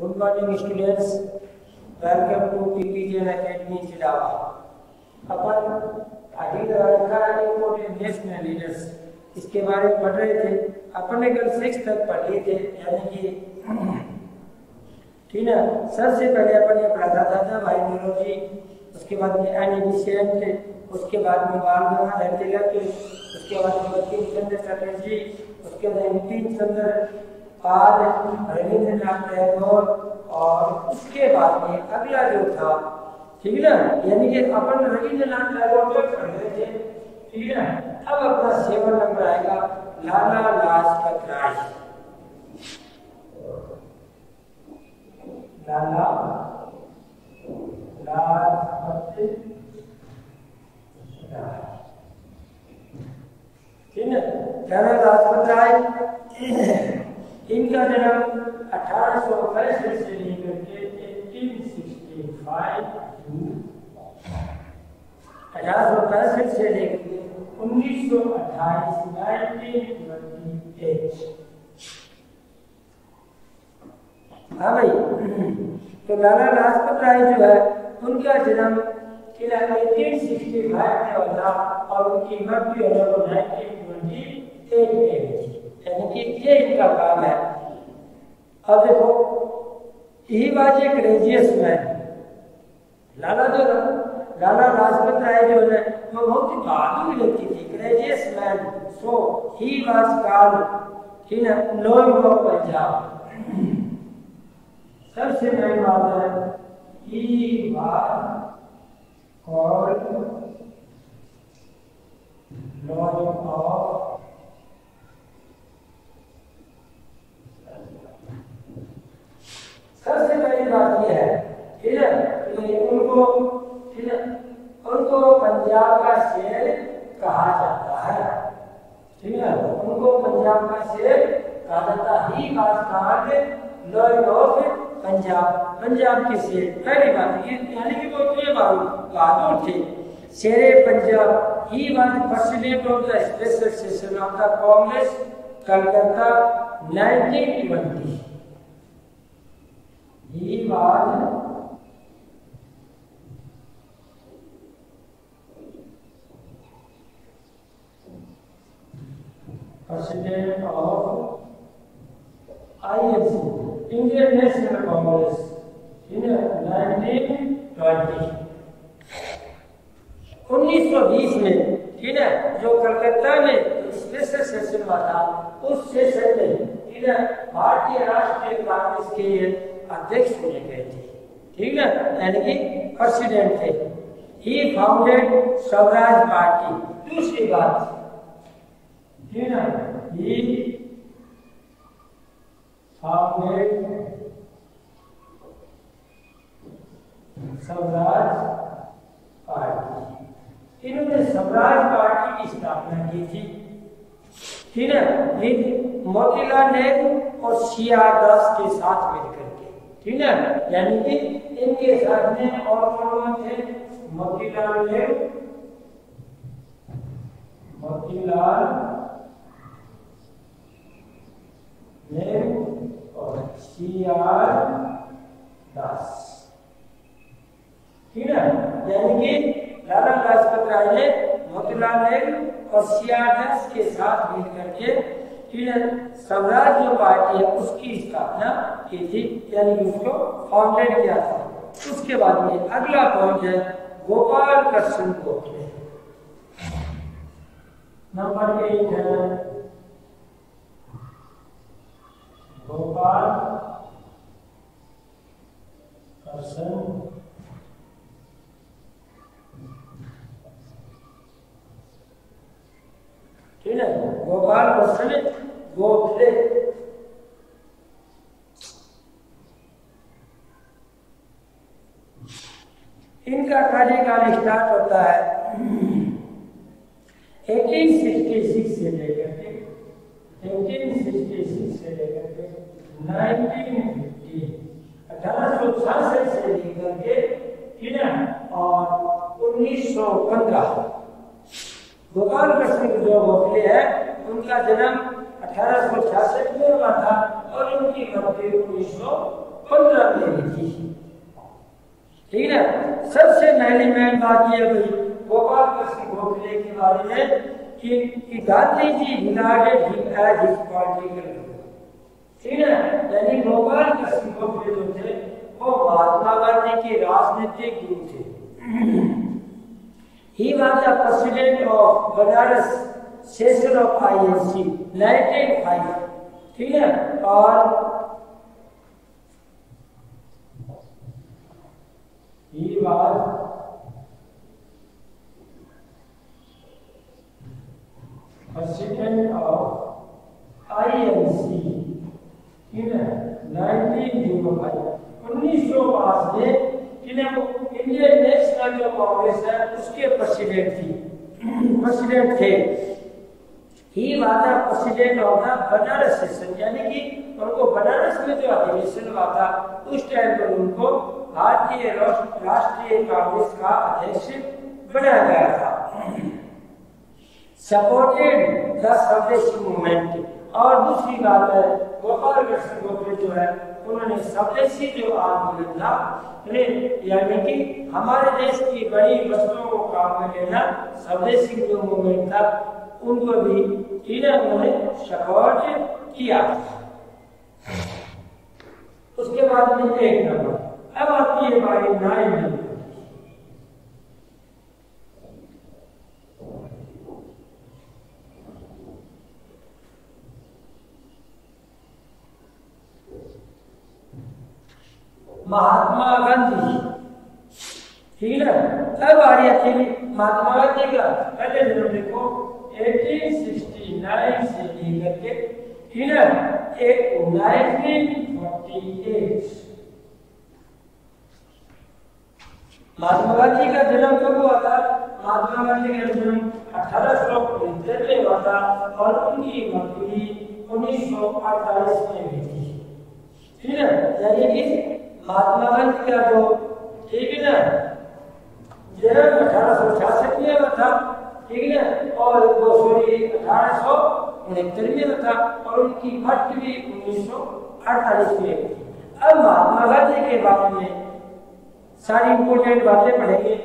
Good morning students. Welcome to PPGN Academy Chidawa. अपन आगे रखा है इम्पोर्टेंट नेशनल लीडर्स, इसके बारे में पढ़ रहे थे। अपन ने कल 6 तक पढ़ लिए थे, यानी कि ठीक है। सबसे पहले अपन ने पढ़ा था दादा भाई नेहरू जी, उसके बाद में एनी बेसेंट, उसके बाद में बाल गंगाधर तिलक, उसके बाद में बंकिम चंद्र चटर्जी, उसके बाद बिपिन चंद्र पाल, रविंद्रनाथ टैगोर, और उसके बाद में अगला जो था, ठीक है ना, यानी कि अपन रविंद्रनाथ टैगोर तक पढ़ रहे थे, ठीक है ना। अब अपना 7 नंबर आएगा लाला लाजपत राय। लाला लाजपत राय, ठीक है। लाला लाजपत राय, इनका जन्म 1865 से लेकर के 1865 से लेकर 1928 1928। हाँ भाई, तो लाला लाजपत राय जो है उनका जन्म 1865 में हुआ और उनकी मृत्यु 1928 में, यानी कि ये इनका काम है। अब देखो, यही बात एक ग्रेजियस मैन लाला लाजपत राय जो है वो बहुत ही बहादुर व्यक्ति थी, gracious man. So he was called in lord of Punjab. सबसे बड़ी बात है, he was called lord of, सबसे पहली बात यह है, ठीक है, उनको पंजाब का शेर कहा जाता है, ठीक है। उनको पंजाब का शेर कहा जाता है। He was called lord of Punjab, Punjab के शेर। पहली बात ये, यानी कि वो इतने बहादुर थे, शेरे Punjab. He was president of the special session of the Congress Calcutta 1920। He was president of INC, Indian National Congress, in 1920। 1920 में, ठीक है, जो कलकत्ता में स्पेशल सेशन हुआ था, उस सेशन में, ठीक है, भारतीय राष्ट्रीय कांग्रेस के अध्यक्ष होने गए थे, ठीक है, यानी कि प्रेसिडेंट थे। ही फाउंडेड स्वराज पार्टी। दूसरी बात, ठीक है, ही फाउंडेड स्वराज पार्टी। इन्होंने स्वराज पार्टी की स्थापना की थी, ठीक है, मोतीलाल नेहरू और सीआर दास के साथ मिलकर, ठीक है। यानी कि इनके साथ में और कौन थे? मोतीलाल नेहरू और सीआर दास, ठीक है। यानी कि लाला लाजपत राय ने मोतीलाल नेहरू और सीआर दास के साथ मिलकर के, ठीक है, स्वराज जो पार्टी है उसकी स्थापना की थी, यानी कि उसको फाउंडेड किया था। उसके बाद में अगला पॉइंट है गोपाल कृष्ण गोखले। नंबर 8 है गोपाल कृष्ण, ठीक है, गोपाल कृष्ण गोखले। इनका कार्यकाल स्टार्ट होता है 1866 से लेकर के 1950, 1866 से लेकर के, ठीक है, और 1915। गोपाल कृष्ण जो गोखले है उनका जन्म 1866 में हुआ था और उनकी मृत्यु 1915 में भी थी। ठीक है, सबसे पहली मेन बात यह भाई गोपाल कृष्ण गोखले के बारे में कि Gandhi ji regarded him as his political leader. ठीक है, यानी गोपाल कृष्ण गोखले जो थे वो महात्मा गांधी के राजनीतिक गुरु थे। He was the president of Banaras session of INC 1905। ठीक है, और he was president of INC। ठीक है, 1905 1905 में इंडियन नेशनल जो कांग्रेस है उसके प्रेसिडेंट थे। He was the president of the Banaras session, यानी कि उनको बनारस में जो अधिवेशन हुआ था उस टाइम पर उनको भारतीय राष्ट्रीय कांग्रेस का अध्यक्ष बनाया गया था। सपोर्टेड द स्वदेशी मूवमेंट, और दूसरी बात है गोपाल कृष्ण गोखले जो है उन्होंने स्वदेशी जो आंदोलन था, यानी कि हमारे देश की बड़ी वस्तुओं को काम में लेना, स्वदेशी जो मूवमेंट था उनको भी उन्होंने सपोर्ट किया। उसके बाद में 1 नंबर, अब आती है हमारी 9 नंबर। महात्मा गांधी। ठीक है, अब आ रही है महात्मा गांधी का पहले जन्म देखो 1869 से लेकर के, ठीक है, 1948। महात्मा गांधी का जन्म कब हुआ था? महात्मा गांधी का जन्म 1869 में हुआ था और उनकी मृत्यु 1948 में हुई थी। ठीक है, यानी कि महात्मा गांधी का जो ठीक है ना जन्म 1866 में हुआ था, ठीक है, और वो 1869 में हुआ था और उनकी मृत्यु भी 1948 में हुई थी। अब महात्मा गांधी के बारे में सारी इंपोर्टेंट बातें पढ़ेंगे।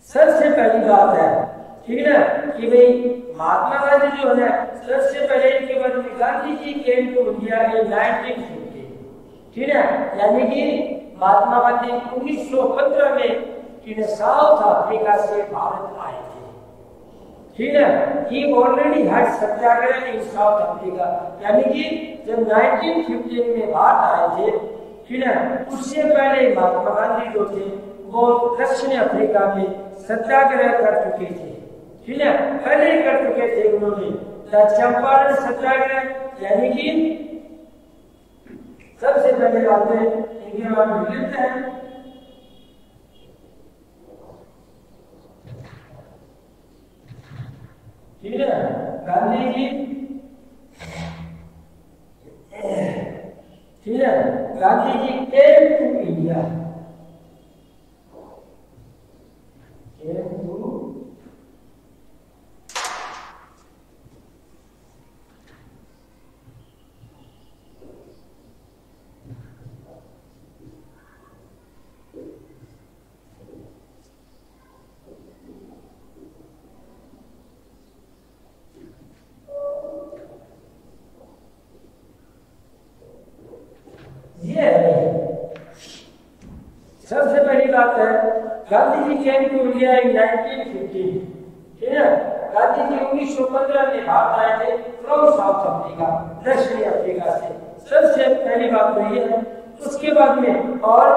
सबसे पहली बात है, ठीक है, कि भाई महात्मा गांधी जो है सबसे पहले इनके बारे में Gandhi ji came to India इन 1950। ठीक है, यानी कि महात्मा गांधी 1915 में साउथ अफ्रीका से भारत आए थे। ठीक है, he already had Satyagraha in south Africa, यानी कि जब 1915 में भारत आए थे, ठीक है, उससे पहले महात्मा गांधी जो थे वो दक्षिण अफ्रीका में सत्याग्रह कर चुके थे। ठीक है, पहले ही कर चुके थे उन्होंने चंपारण सत्याग्रह, यानी कि सबसे पहले बात है इनके बारे में लिखते हैं। ठीक है, गांधी जी, ठीक है, Gandhi ji came to India, came to सबसे पहली बात है Gandhi ji came to India in 1915। ठीक है, गांधी जी 1915 में भारत आए थे फ्रॉम साउथ अफ्रीका, दक्षिणी अफ्रीका से। सबसे पहली बात तो ये है। उसके बाद में और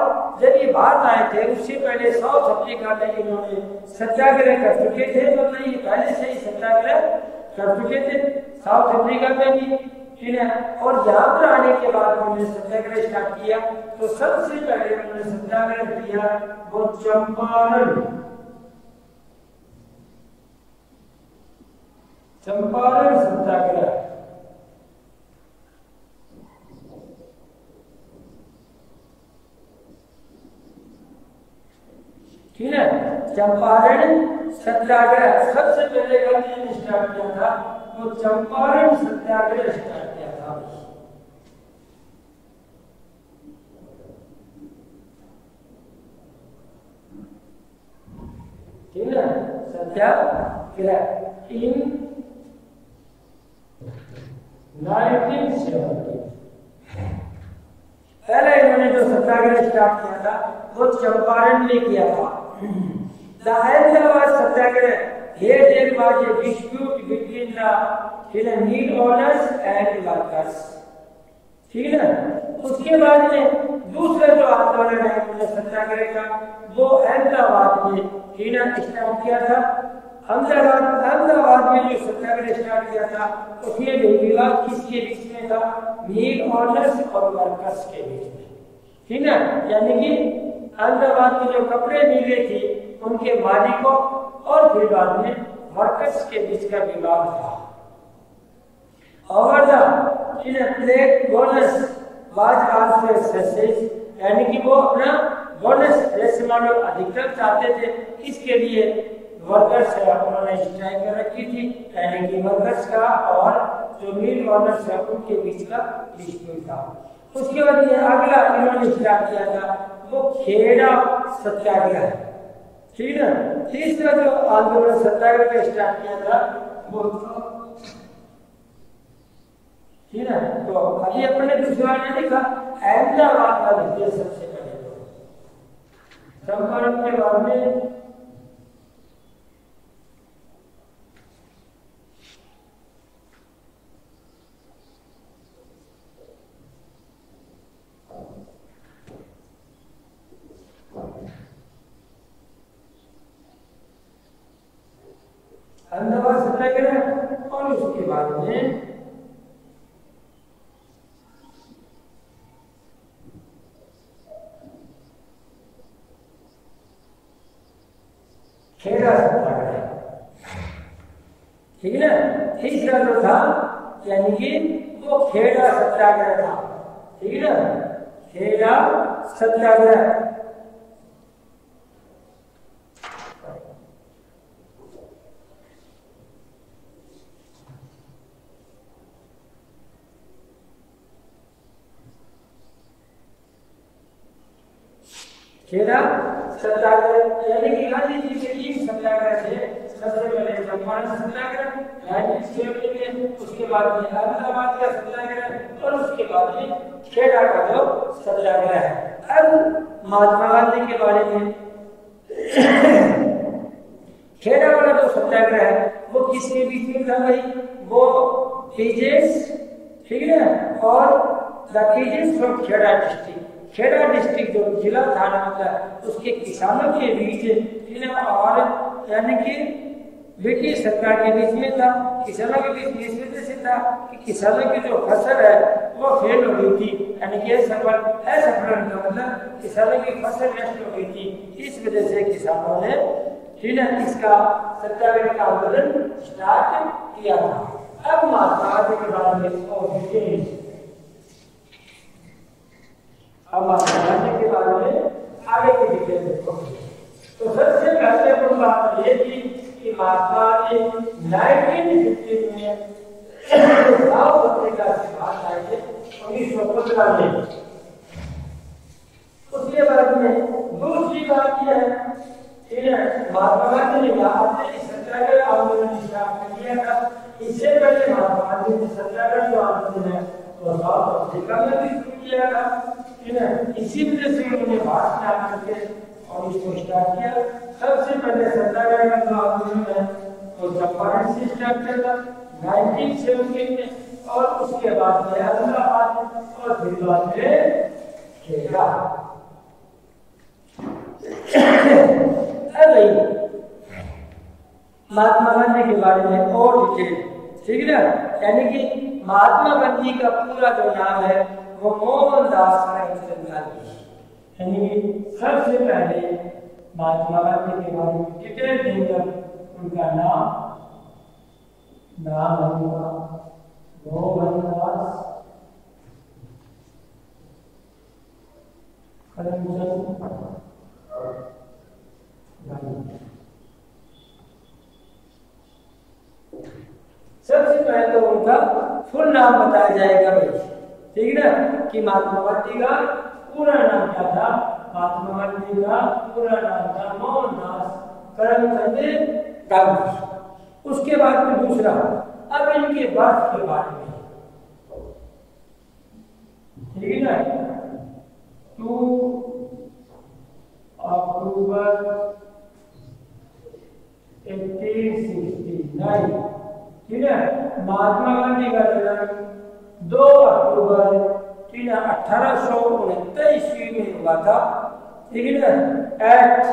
जब ये भारत आए थे उससे पहले साउथ अफ्रीका में इन्होंने सत्याग्रह कर चुके थे, मतलब ये पहले से ही सत्याग्रह कर चुके थे साउथ अफ्रीका में भी। ठीक है, और यहाँ पर आने के बाद उन्होंने सत्याग्रह स्टार्ट किया। तो सबसे पहले उन्होंने सत्याग्रह किया वो चंपारण सत्याग्रह। ठीक है, चंपारण सत्याग्रह सबसे पहले गांधी जी ने स्टार्ट किया था, वो चंपारण सत्याग्रह स्टार्ट किया था। सत्याग्रह इन 1970। पहले इन्होंने जो सत्याग्रह स्टार्ट किया था वो चंपारण में किया था। The Hyderabad Satyagraha here there was a dispute between the mill owners and workers। ठीक है ना। उसके बाद में दूसरा जो आंदोलन है उन्होंने सत्याग्रह का वो अहमदाबाद में स्टार्ट किया था। अहमदाबाद में जो सत्याग्रह स्टार्ट किया था उसमें विवाद किसके बीच में था? मिल ओनर्स और वर्कर्स के बीच में। ठीक है, यानी कि अहमदाबाद में जो कपड़े मिलें थी उनके मालिकों और फिर बाद में वर्कर्स के बीच का विवाद था। Over the plate bonus was also success, यानी कि वो अपना बोनस जैसे मानो अधिकतम चाहते थे, इसके लिए वर्कर्स है उन्होंने स्ट्राइक कर रखी थी, यानी कि वर्कर्स का और जो मिल ओनर्स है उनके बीच का डिस्प्यूट था। उसके बाद ये अगला इन्होंने स्टार्ट किया था वो खेड़ा सत्याग्रह। ठीक है, तीसरा जो आंदोलन सत्याग्रह का स्टार्ट किया था वो, ठीक है। तो अभी अपने दूसरा ने लिखा अहमदाबाद का लिखिए सबसे पहले, तो चंपारण के बाद में अहमदाबाद सत्याग्रह और उसके बाद में खेड़ा सत्याग्रह। ठीक है ना। तीसरा जो था यानी कि वो खेड़ा सत्याग्रह था। ठीक है ना, खेड़ा सत्याग्रह। खेड़ा सत्याग्रह यानी कि गांधी जी के 3 सत्याग्रह थे। सबसे पहले चंपारण सत्याग्रह 1970 में, उसके बाद में अहमदाबाद का सत्याग्रह और उसके बाद में खेड़ा का जो सत्याग्रह है। अब महात्मा गांधी के बारे में खेड़ा वाला जो सत्याग्रह है वो किसके बीच में था भाई? वो पीजेस, ठीक है, और द पीजेस फ्रॉम खेड़ा डिस्ट्रिक्ट। खेड़ा डिस्ट्रिक्ट जो जिला थाना होता है उसके किसानों के बीच, और यानी कि ब्रिटिश सरकार के बीच में था। किसानों के बीच इस वजह से था कि किसानों की जो फसल है वो फेल हो गई थी, यानी कि असफल का मतलब किसानों की फसल नष्ट हो गई थी। इस वजह से किसानों ने इसका सत्याग्रह का आंदोलन स्टार्ट किया था। अब महात्मा गांधी के बारे में और डिटेल, अब महात्मा गांधी के बारे में आगे की डिटेल देखो। तो सबसे महत्वपूर्ण बात यह थी कि महात्मा ने 1950 में साउथ अफ्रीका से बाहर आए थे 1915 में। उसके बाद में दूसरी बात यह है महात्मा गांधी ने यहाँ से सत्याग्रह आंदोलन स्टार्ट कर दिया था। इससे पहले महात्मा गांधी ने सत्याग्रह जो आंदोलन है तो साउथ अफ्रीका में भी शुरू किया था। इसी वजह से उन्होंने भारत में आकर के और इसको स्टार्ट किया। सबसे पहले सत्याग्रह का जो आंदोलन है तो चंपारण से स्टार्ट किया था 1917 में, और उसके बाद में अहमदाबाद और फिर बाद में खेड़ा। महात्मा गांधी के बारे में और डिटेल, ठीक है, यानी कि महात्मा गांधी का पूरा जो नाम है वो मोहनदास करमचंद गांधी। यानी कि सबसे पहले महात्मा गांधी के बारे में डिटेल देंगे। उनका नाम मोहनदास करमचंद गांधी। सबसे पहले तो उनका फुल नाम बताया जाएगा भाई, ठीक है ना, कि महात्मा गांधी का पूरा नाम क्या था? महात्मा गांधी का पूरा नाम था मोहनदास करमचंद डाल दी। उसके बाद में दूसरा, अब इनके बर्थ के बारे में, ठीक है ना, 2 अक्टूबर 1869, ठीक है। महात्मा गांधी का जन्म 2 अक्टूबर 1869 ईस्वी में हुआ था, ठीक है ना, एट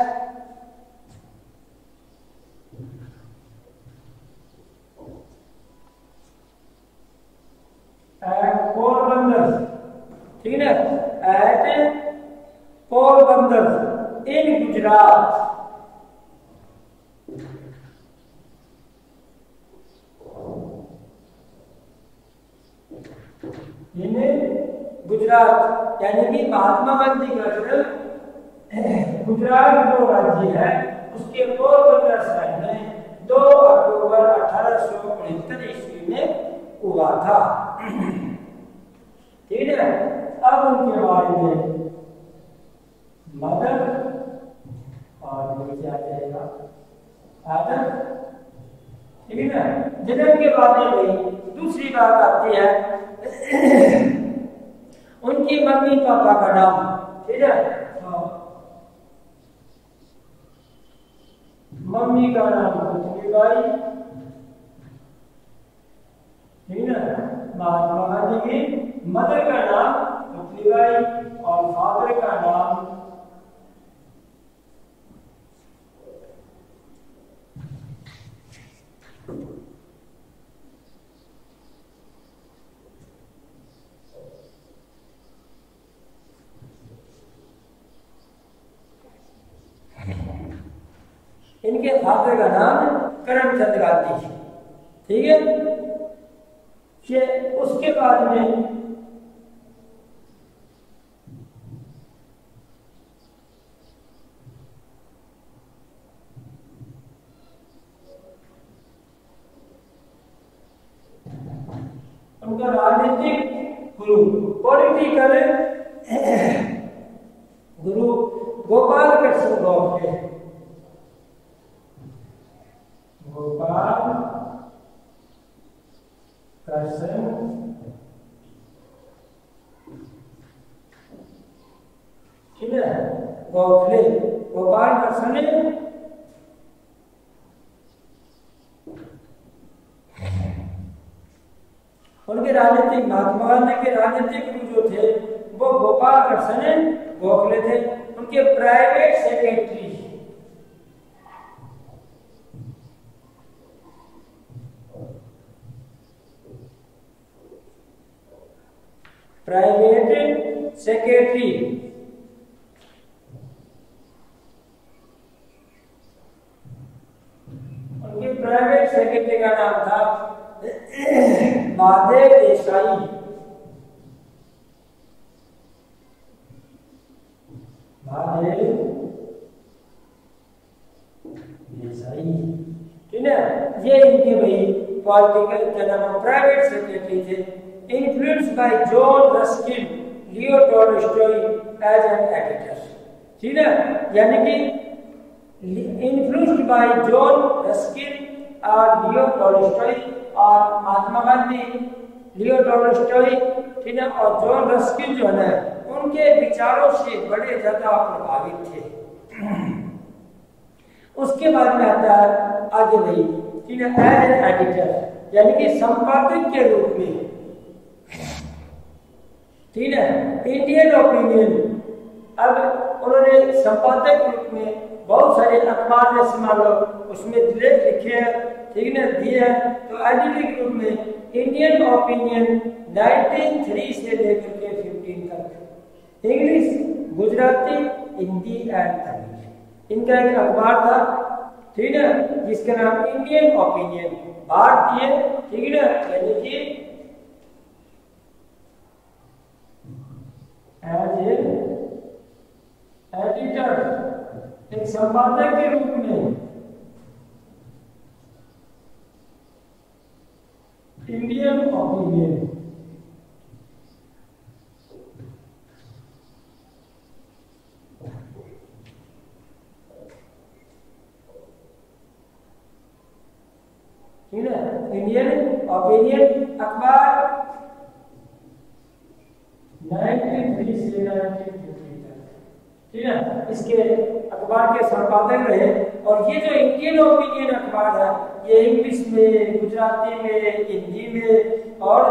पोरबंदर, ठीक है ना, एट पोरबंदर इन गुजरात। गुजरात, यानी कि महात्मा गांधी का जन्म गुजरात जो राज्य है उसके पोरबंदर शहर में 2 अक्टूबर 1869 ईस्वी में हुआ था, ठीक है। अब उनके बारे में मदर और नीचे आ जाएगा फादर, ठीक है ना। जन्म के बारे में दूसरी बात आती है उनकी मम्मी पापा का नाम, ठीक है। तो मम्मी का नाम पुतलीबाई, ठीक है। महात्मा गांधी की मदर का नाम पुतलीबाई और फादर का नाम इनके फादर का नाम करमचंद गांधी, ठीक है। ये उसके बाद में उनका राजनीतिक गुरु, पॉलिटिकल गुरु गोपाल कृष्ण गोखले, गोपाल कृष्ण ठीक है गोखले, गोपाल कृष्ण उनके राजनीतिक, महात्मा गांधी के राजनीतिक गुरु जो थे वो गोपाल कृष्ण गोखले थे। उनके प्राइवेट सेक्रेटरी उनके प्राइवेट सेक्रेटरी का नाम था महादेव देसाई, महादेव देसाई, ठीक है। ये इनके भाई पॉलिटिकल क्या नाम, प्राइवेट सेक्रेटरी थे। Influenced by John Ruskin, Leo Tolstoy as an editor, ठीक है। यानी कि इन्फ्लुएंस्ड बाय जॉन रस्किन और लियो टॉलस्टॉय, और महात्मा गांधी, लियो टॉलस्टॉय, ठीक है, और जॉन रस्किन जो है उनके विचारों से बड़े ज्यादा प्रभावित थे। उसके बाद में आता है आगे नहीं, ठीक है, एज एन एडिटर यानी कि संपादक के रूप में, ठीक है, इंडियन ओपिनियन। अब उन्होंने संपादक के रूप में बहुत सारे अखबार जैसे मान लो उसमें लेख लिखे हैं, ठीक है, दिए हैं। तो एडिटर के रूप में इंडियन ओपिनियन 1903 से लेकर के 15 तक, इंग्लिश, गुजराती, हिंदी एंड तमिल, इनका एक अखबार था, ठीक है, जिसका नाम इंडियन ओपिनियन, भारतीय, ठीक है, यानी कि एज एडिटर, एक संपादक के रूप में इंडियन ओपिनियन, इंडियन ओपिनियन अखबार 93 से 1950 तक, ठीक है। इसके अखबार के संपादक रहे। और ये जो इंडियन ओपिनियन अखबार है ये इंग्लिश में, गुजराती में, हिंदी में और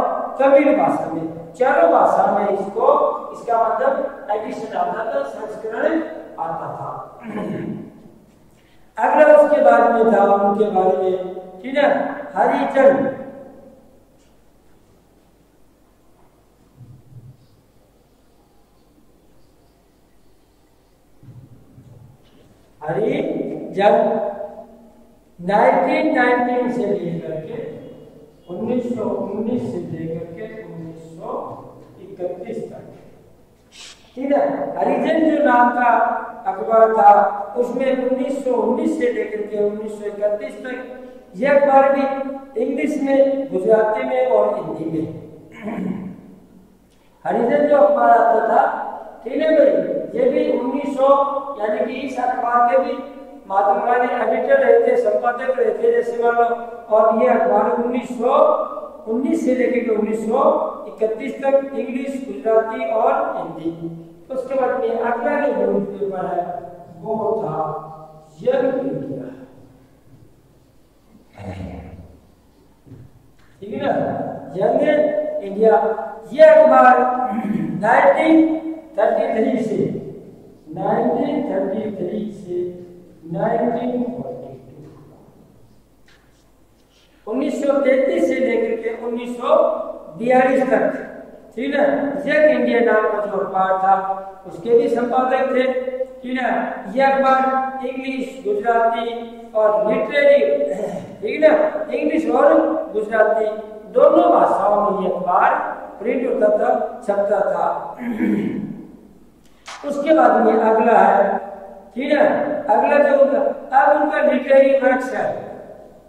तमिल भाषा में, चारों भाषा में इसको, इसका मतलब एडिशन आता था, संस्करण आता था। अगला उसके बाद में था उनके बारे में, ठीक है, हरिजन। हरिजन 1919 से लेकर के 1919 से लेकर के 1931 तक, ठीक है। हरिजन जो नाम का अखबार था उसमें 1919 से लेकर के 1931 तक यह अखबार भी इंग्लिश में, गुजराती में और हिंदी में। हरिजन जो अखबार आता था, ठीक है भाई, ये भी 1900 यानी कि इस अखबार के भी महात्मा गांधी एडिटर रहे थे, संपादक रहे थे जैसे मान लो। और ये अखबार 1919 से लेकर 1931 तक इंग्लिश, गुजराती और हिंदी। उसके बाद में अगला जो न्यूज पेपर है वो था यंग इंडिया, ठीक है ना, यंग इंडिया। ये अखबार 1933 से 1942 1933 से लेकर के 1942 तक, ठीक है। यंग इंडिया नाम का जो अखबार था उसके भी संपादक थे, ठीक है। यह अखबार इंग्लिश, गुजराती और लिटरेरी, ठीक है ना, इंग्लिश और गुजराती दोनों भाषाओं में यह अखबार प्रिंट होता था, छपता था। उसके बाद में अगला है, ठीक है, अगला जो अब उनका लिटरेरी वर्क्स है,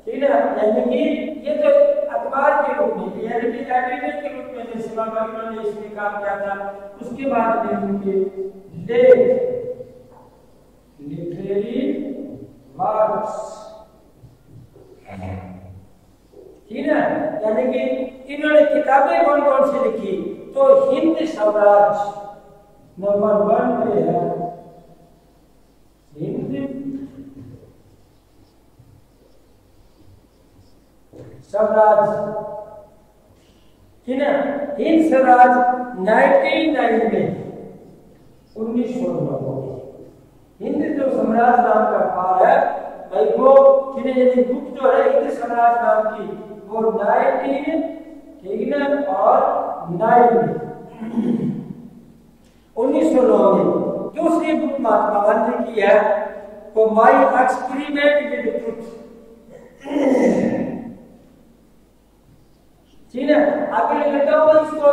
ठीक है, यानी कि ये तो अखबार के रूप में, यानी कि एडिटर के रूप में जैसे बाबा ने इसमें काम किया था। उसके बाद में उनके लिटरेरी वर्क्स, ठीक है, यानी कि इन्होंने किताबें कौन कौन सी लिखी, तो हिंद स्वराज नंबर 1 पे है, हिंद स्वराज, ठीक है। हिंद स्वराज 1909 में 1909 हिंद जो स्वराज नाम का अखबार है भाई वो, ठीक है, ये बुक जो है हिंद स्वराज नाम की वो 19, ठीक है, और 1909 में। दूसरी बुक महात्मा गांधी की है वो माई एक्सपेरिमेंट विद ट्रुथ, ठीक है। आगे लगा हुआ इसको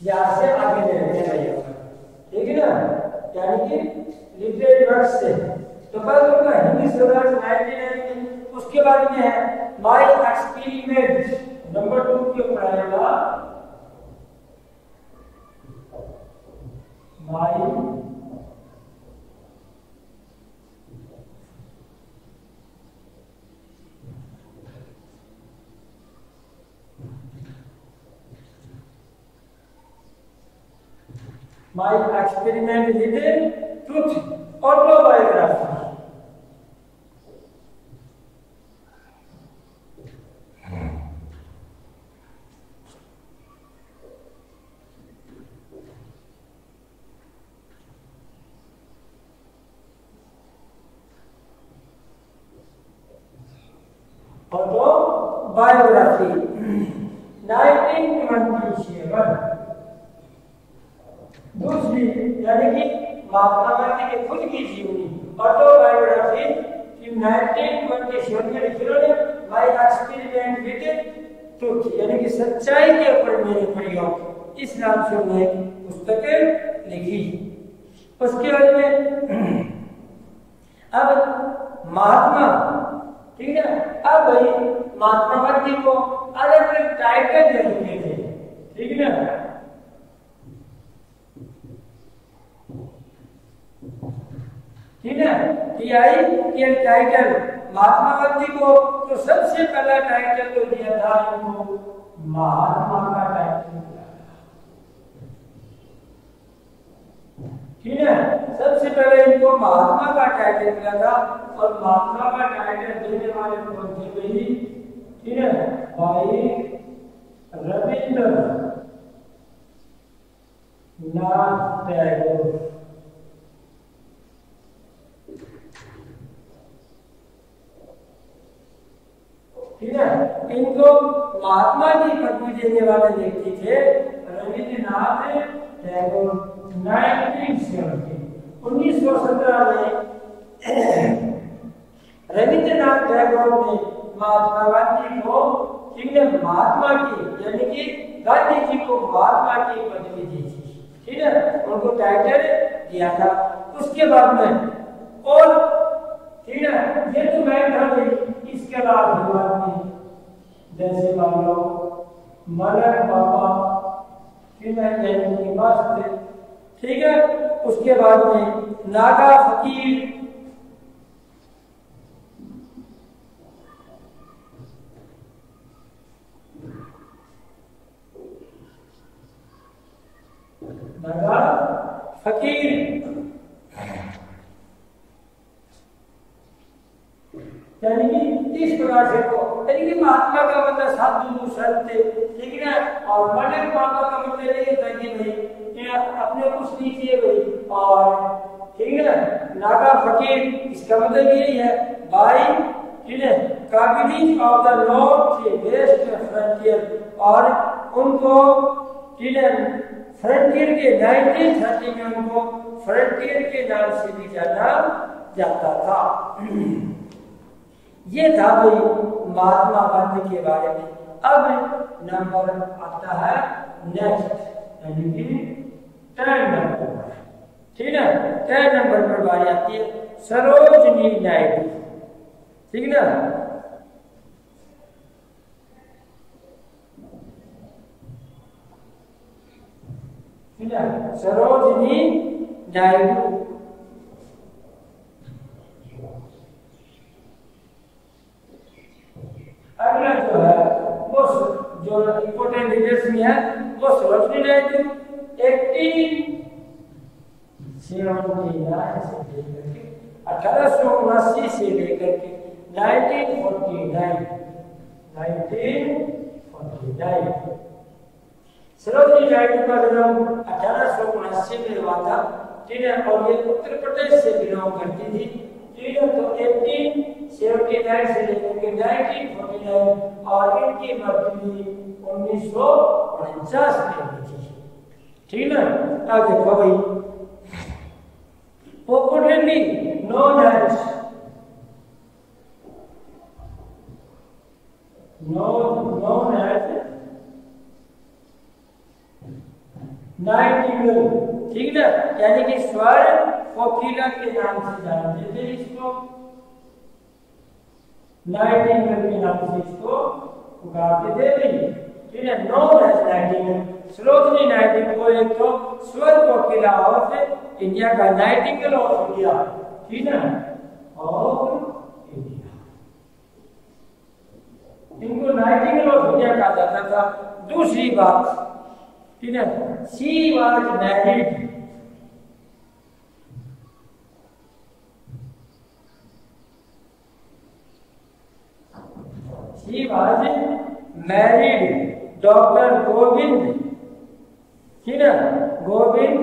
यहाँ से आगे ले रहे हैं, ठीक है ना, यानी कि लिटरेरी वर्क्स से। तो पहले उनका हिंदी स्वराज 1909, उसके बाद में है माई एक्सपेरिमेंट नंबर 2 के ऊपर आएगा my experiment with truth autobiography, autobiography 1927। दूसरी यानी कि महात्मा गांधी की खुद की जीवनी ऑटोबायोग्राफी 1927 में लिखी उन्होंने माय एक्सपेरिमेंट विद ट्रुथ, यानी कि सच्चाई के ऊपर मैंने प्रयोग, इस नाम से उन्होंने पुस्तकें लिखी। उसके बाद में अब महात्मा, ठीक है, अब भाई महात्मा गांधी को अलग अलग टाइटल दे रखे थे, ठीक है ना, ठीक है, टीआई के टाइटल महात्मा गांधी को तो सबसे पहला टाइटल तो दिया था इनको महात्मा का टाइटल दिया था, ठीक है, सबसे पहले इनको महात्मा का टाइटल दिया था और महात्मा का टाइटल देने वाले कौन थे भाई, ठीक है, भाई रविंद्रनाथ टैगोर, ठीक है, इनको महात्मा की पदवी देने वाले व्यक्ति थे रविंद्रनाथ टैगोर। 1917 में रविंद्रनाथ टैगोर ने महात्मा गांधी को, ठीक है, महात्मा की यानी कि गांधी जी को महात्मा की पदवी दी थी, ठीक है, उनको टाइटल दिया था। उसके बाद में और, ठीक है, ये तो मैं था भाई, इसके बाद में जैसे मान लो मलक बाबा, ठीक है, यानी कि मस्त, ठीक है, उसके बाद में नागा फकीर, नागा फकीर यानी कि इस प्रकार से को, यानी कि महात्मा का मतलब साधु संत, ठीक है ना, और मलक बाबा का मतलब ये था कि भाई अपने कुछ नहीं चाहिए भाई, और ठीक है ना, नागा फकीर इसका मतलब यही है भाई, ठीक है, काबिलियत of the north west frontier, और उनको, ठीक है, फ्रंटियर के 1930 में उनको फ्रंटियर के नाम से भी जाना जाता था। ये था भाई महात्मा गांधी के बारे में। अब नंबर आता है नेक्स्ट, यानी कि 10 नंबर, ठीक है, 10 नंबर पर बारी आती है सरोजनी नायडू, ठीक है ना, ठीक है, सरोजनी नायडू। अगला जो है वो जो इम्पोर्टेंट डिटेल्स में है वो सरोजनी नायडू 1879 से लेकर के 1949 सरोजनी नायडू का जन्म 1879 में हुआ था, ठीक है, और ये उत्तर प्रदेश से बिलोंग करती थी, ठीक है, तो 1879 से लेकर के 1949 और इनकी मृत्यु 1949 में हुई थी, ठीक है ना। अब देखो भाई पॉपुलरली known as नाइटिंगेल, ठीक है, यानी कि स्वर कोकिला के नाम से जानते थे इसको, नाइटिंगेल के नाम से इसको पुकारते थे, ठीक है, known as nightingale. Sarojini Naidu को एक तो स्वर कोकिला ऑफ इंडिया का, नाइटिंगेल ऑफ इंडिया, ठीक है, ऑफ इंडिया, इनको नाइटिंगेल ऑफ इंडिया कहा जाता था। दूसरी बात, ठीक है, she was married, she was married doctor Govind, ठीक है, गोविंद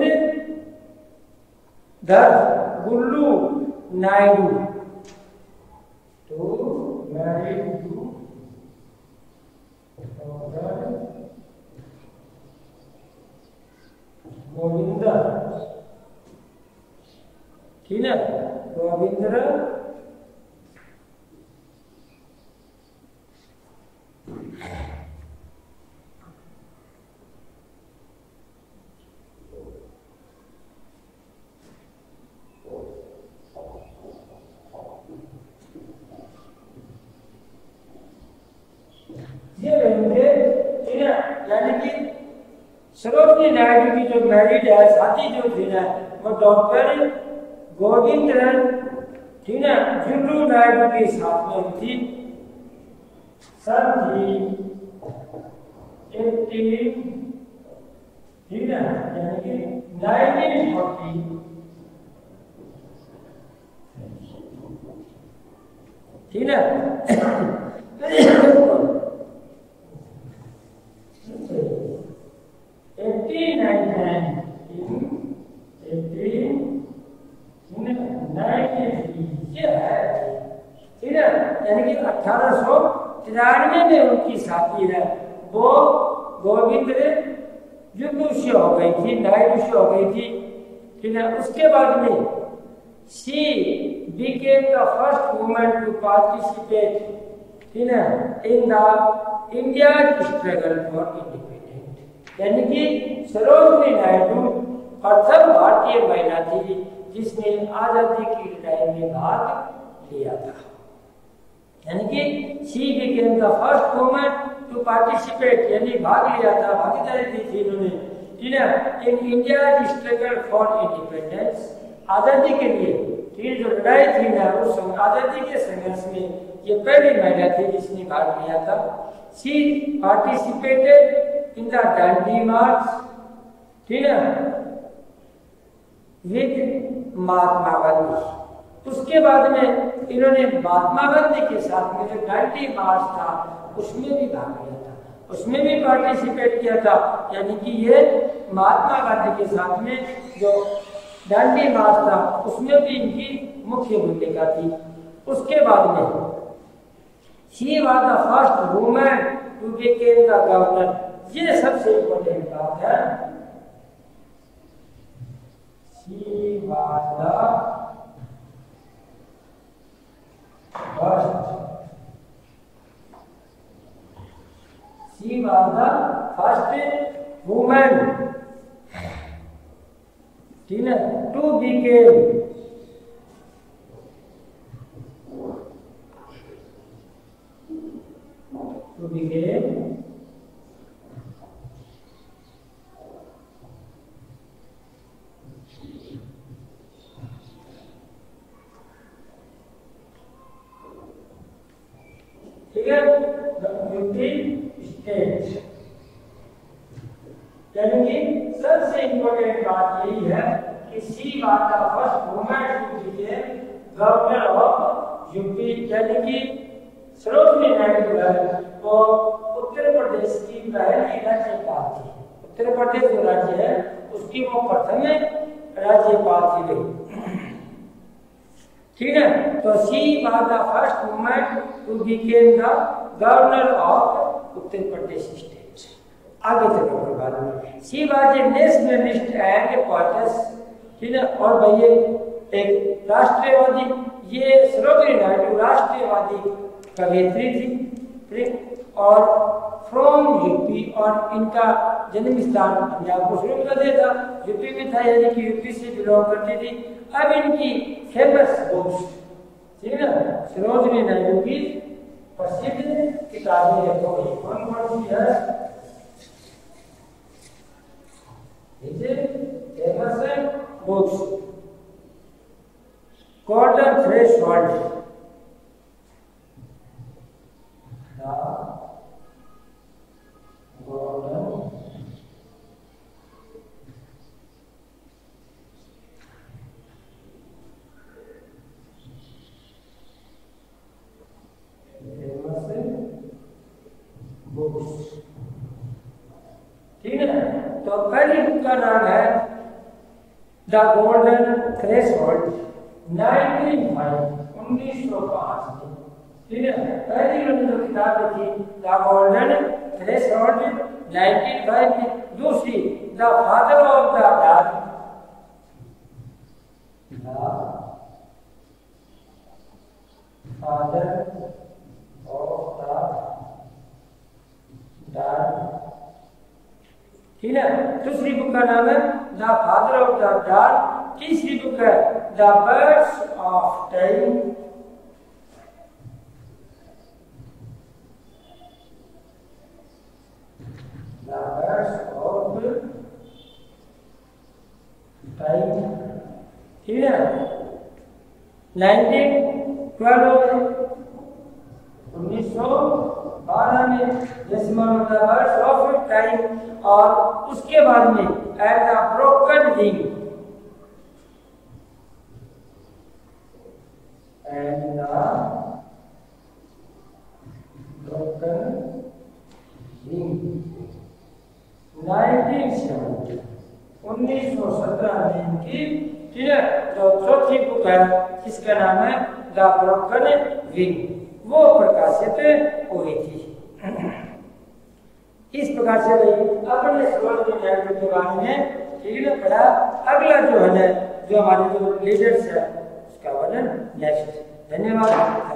दत्त गुल्लू नायडू, तो मैरिड टू गोविंद, ठीक है, गोविंद्र सरोजनी नायडू की जो मैरिड है, शादी जो थी ना, वो डॉक्टर गोविंदन थी ना जुल्लू नायडू के साथ में थी। सन थी 18 थी ना, यानी कि 1940 थी ना। 1893 में उनकी शादी है, वो गोविंद जुल्लू से हो गई थी, नायडू से हो गई थी, ठीक है। उसके बाद में she became the first woman to participate, ठीक है, in the Indian struggle for independence, यानी कि सरोजनी नायडू प्रथम भारतीय महिला थी जिसने आजादी की लड़ाई में भाग लिया था। यानी कि she became the first woman to participate, यानी भाग लिया था, भागीदारी दी थी इन्होंने, ठीक है, in India's struggle for independence, आजादी के लिए। ठीक, जो लड़ाई थी ना उस आजादी के संघर्ष में ये पहली महिला थी जिसने भाग लिया था। she participated in the Dandi March, ठीक है, with महात्मा गांधी। उसके बाद में इन्होंने महात्मा गांधी के साथ में जो डांडी मार्च था उसमें भी भाग लिया था, उसमें भी पार्टिसिपेट किया था। यानी कि ये महात्मा गांधी के साथ में जो डांडी मार्च था उसमें भी इनकी मुख्य भूमिका थी। उसके बाद में she was the first woman to become the governor, ये सबसे इम्पोर्टेंट बात है। she was the first woman, ठीक है, to become ठीक है, स्टेट। यानी कि सबसे इंपॉर्टेंट बात यही है कि she was the first woman to become governor of UP, यानी कि सरोजनी नायडू है वो उत्तर प्रदेश की पहली राज्यपाल थी। उत्तर प्रदेश जो राज्य है उसकी वो प्रथम राज्यपाल थी गई, ठीक है। तो she was the first woman to become the governor of Uttar Pradesh state. आगे चलो बाद में she was a nationalist and a poetess, ठीक है। और भाई एक राष्ट्रवादी, ये सरोजनी नायडू राष्ट्रवादी कवयित्री थी और फ्रॉम यूपी, और इनका जन्म स्थान पंजाब को शुरू कर दिया था, यूपी में था, यानी कि यूपी से बिलोंग करती थी। अब इनकी फेमस बुक्स, ठीक है, सरोजनी नायडू की प्रसिद्ध किताबें है, तो कौन कौन सी है? फेमस बुक्स, गॉर्डन थ्रेशोल्ड, ठीक है। तो पहली बुक का नाम है द गोल्डन थ्रेशोल्ड, 1905, ठीक है। पहली उन्होंने जो किताब लिखी द गोल्डन थ्रेशोल्ड 1905 में। दूसरी the father of the dark, father of the dark, ठीक है। दूसरी बुक का नाम है the father of the dark. तीसरी बुक है the birds of time, the birds of 1912 1912 में डेसिमल वर्ड्स ऑफ टाइम, और उसके बाद में at the broken wing and the broken wing 1917 में इनकी जो चौथी बुक है जिसका नाम है द ब्रोकन विंग, वो प्रकाशित हुई थी। इस प्रकार से भाई अपने स्वर के बारे में ठीक है पढ़ा। अगला जो है जो हमारे जो लीडर्स है उसका वर्णन नेक्स्ट। धन्यवाद।